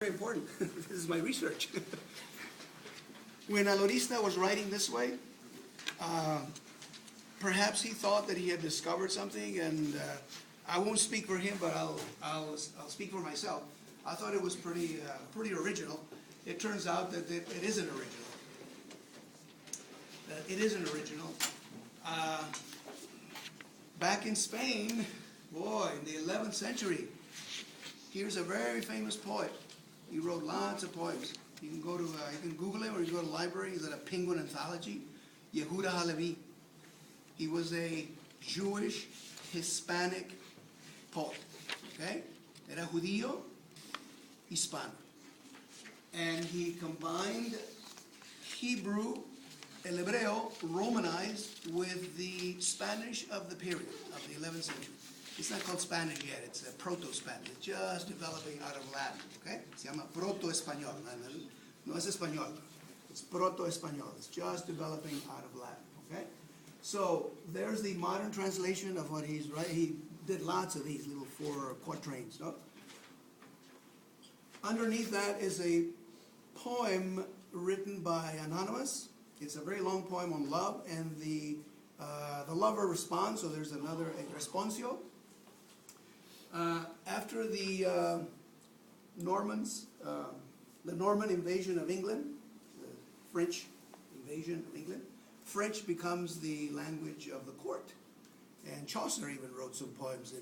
Very important. This is my research. When Alorista was writing this way, perhaps he thought that he had discovered something, and I won't speak for him, but I'll speak for myself. I thought it was pretty original. It turns out that it isn't original. It isn't original. Back in Spain, boy, in the 11th century, here's a very famous poet. He wrote lots of poems. You can go to, you can Google him, or you go to the library. He's at a Penguin anthology. Yehuda Halevi. He was a Jewish Hispanic poet. Okay, era judío hispano, and he combined Hebrew, el hebreo, Romanized with the Spanish of the period of the 11th century. It's not called Spanish yet, it's a proto-Spanish. It's just developing out of Latin, okay? Se llama proto-español. No es español. It's proto-español. It's just developing out of Latin, okay? So there's the modern translation of what he's writing. He did lots of these little 4 quatrains, no? Underneath that is a poem written by Anonymous. It's a very long poem on love, and the lover responds, so there's another responsio. After the Normans, the Norman invasion of England, the French invasion of England, French becomes the language of the court. And Chaucer even wrote some poems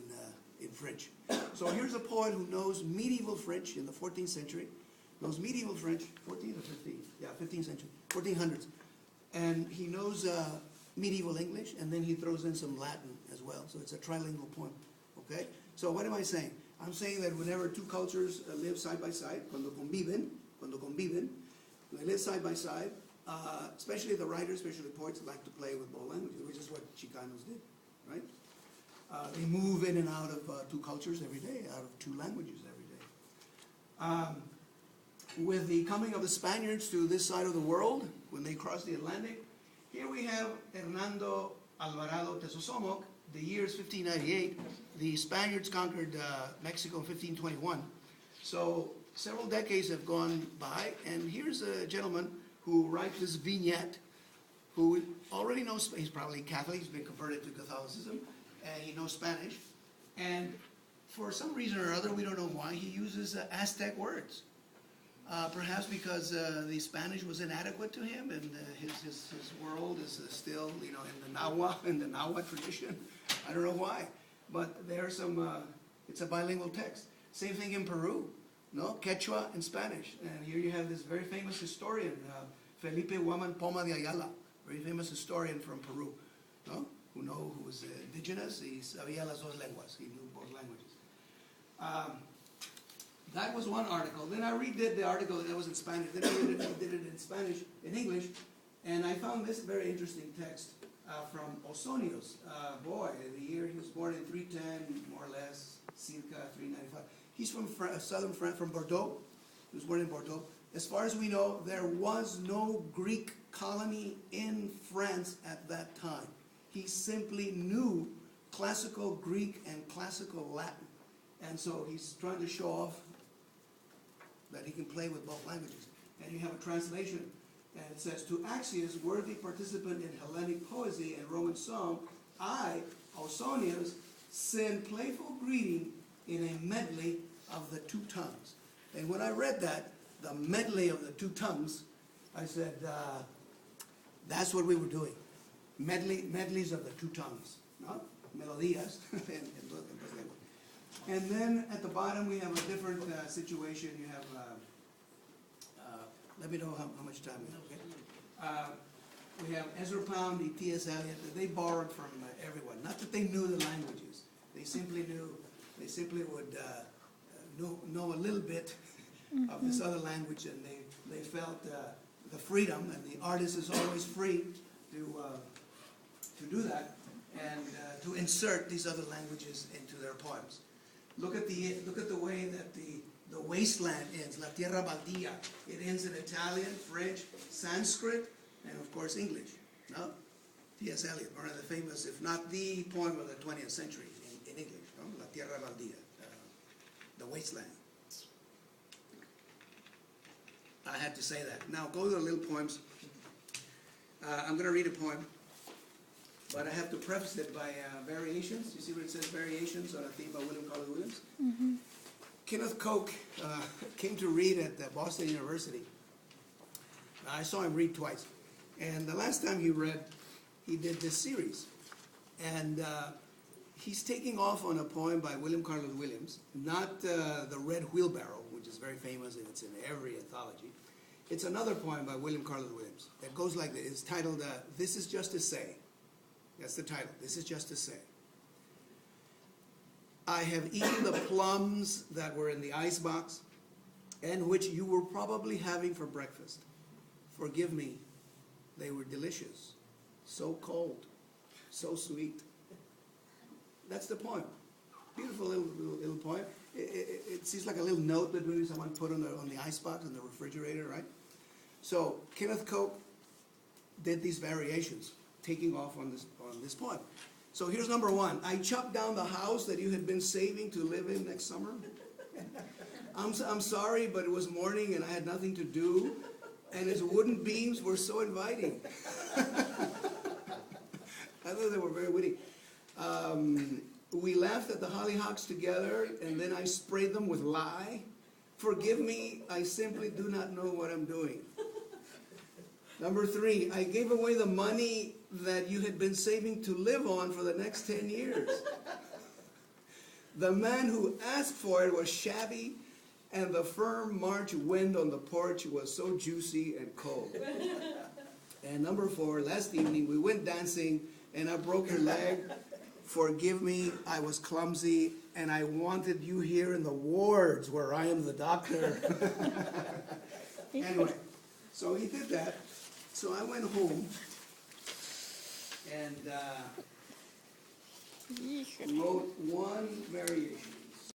in French. So here's a poet who knows medieval French in the 14th century, knows medieval French, 14th or 15th? Yeah, 15th century, 1400s. And he knows medieval English, and then he throws in some Latin as well. So it's a trilingual poem, okay? So what am I saying? I'm saying that whenever 2 cultures live side by side, cuando conviven, they live side by side, especially the writers, especially poets, like to play with both languages, which is what Chicanos did, right? They move in and out of 2 cultures every day, out of 2 languages every day. With the coming of the Spaniards to this side of the world, when they crossed the Atlantic, here we have Hernando Alvarado Tesosomoc. The year is 1598. The Spaniards conquered Mexico in 1521. So several decades have gone by, and here's a gentleman who writes this vignette, who already knows, he's probably Catholic, he's been converted to Catholicism, and he knows Spanish. And for some reason or other, we don't know why, he uses Aztec words. Perhaps because the Spanish was inadequate to him, and his world is still, you know, in the Nahua tradition. I don't know why, but there's some. It's a bilingual text. Same thing in Peru, no, Quechua and Spanish. And here you have this very famous historian, Felipe Huaman Poma de Ayala, very famous historian from Peru, no, who was indigenous. He sabía las dos lenguas. He knew both languages. That was one article. Then I redid the article that was in Spanish. Then I did it in Spanish, in English, and I found this very interesting text from Ausonius. Boy, the year he was born in 310, more or less, circa 395. He's from southern France, from Bordeaux. He was born in Bordeaux. As far as we know, there was no Greek colony in France at that time. He simply knew classical Greek and classical Latin. And so he's trying to show off that he can play with both languages. And you have a translation, and it says, to Axius, worthy participant in Hellenic poesy and Roman song, I, Ausonius, send playful greeting in a medley of the 2 tongues. And when I read that, the medley of the 2 tongues, I said, that's what we were doing. Medleys of the 2 tongues, no? Melodías. And then at the bottom we have a different situation. You have, let me know how much time we have, okay? We have Ezra Pound and T.S. Eliot. They borrowed from everyone. Not that they knew the languages. They simply would know a little bit of this other language, and they felt the freedom, and the artist is always free to do that, and to insert these other languages into their poems. Look at the way that the wasteland ends, La Tierra Baldia. It ends in Italian, French, Sanskrit, and of course English. No? T.S. Eliot, one of the famous, if not the poem of the 20th century in English, no? La Tierra Baldia, the wasteland. I had to say that. Now, go to the little poems. I'm going to read a poem, but I have to preface it by variations. You see where it says variations on a theme by William Carlos Williams? Mm-hmm. Kenneth Koch came to read at Boston University. I saw him read twice. And the last time he read, he did this series. And he's taking off on a poem by William Carlos Williams, not The Red Wheelbarrow, which is very famous and it's in every anthology. It's another poem by William Carlos Williams that goes like this. It's titled, This Is Just to Say. That's the title, This Is Just to Say. I have eaten the plums that were in the icebox and which you were probably having for breakfast. Forgive me, they were delicious, so cold, so sweet. That's the poem. Beautiful little poem. It seems like a little note that maybe someone put on the icebox in the refrigerator, right? So Kenneth Koch did these variations, taking off on this poem. So here's number one. I chopped down the house that you had been saving to live in next summer. I'm sorry, but it was morning and I had nothing to do, and its wooden beams were so inviting. I thought they were very witty. We laughed at the hollyhocks together, and then I sprayed them with lye. Forgive me, I simply do not know what I'm doing. Number three, I gave away the money that you had been saving to live on for the next 10 years. The man who asked for it was shabby, and the firm March wind on the porch was so juicy and cold. And number four, last evening we went dancing, and I broke your leg. Forgive me, I was clumsy, and I wanted you here in the wards where I am the doctor. Anyway, so he did that. So I went home and wrote one variation.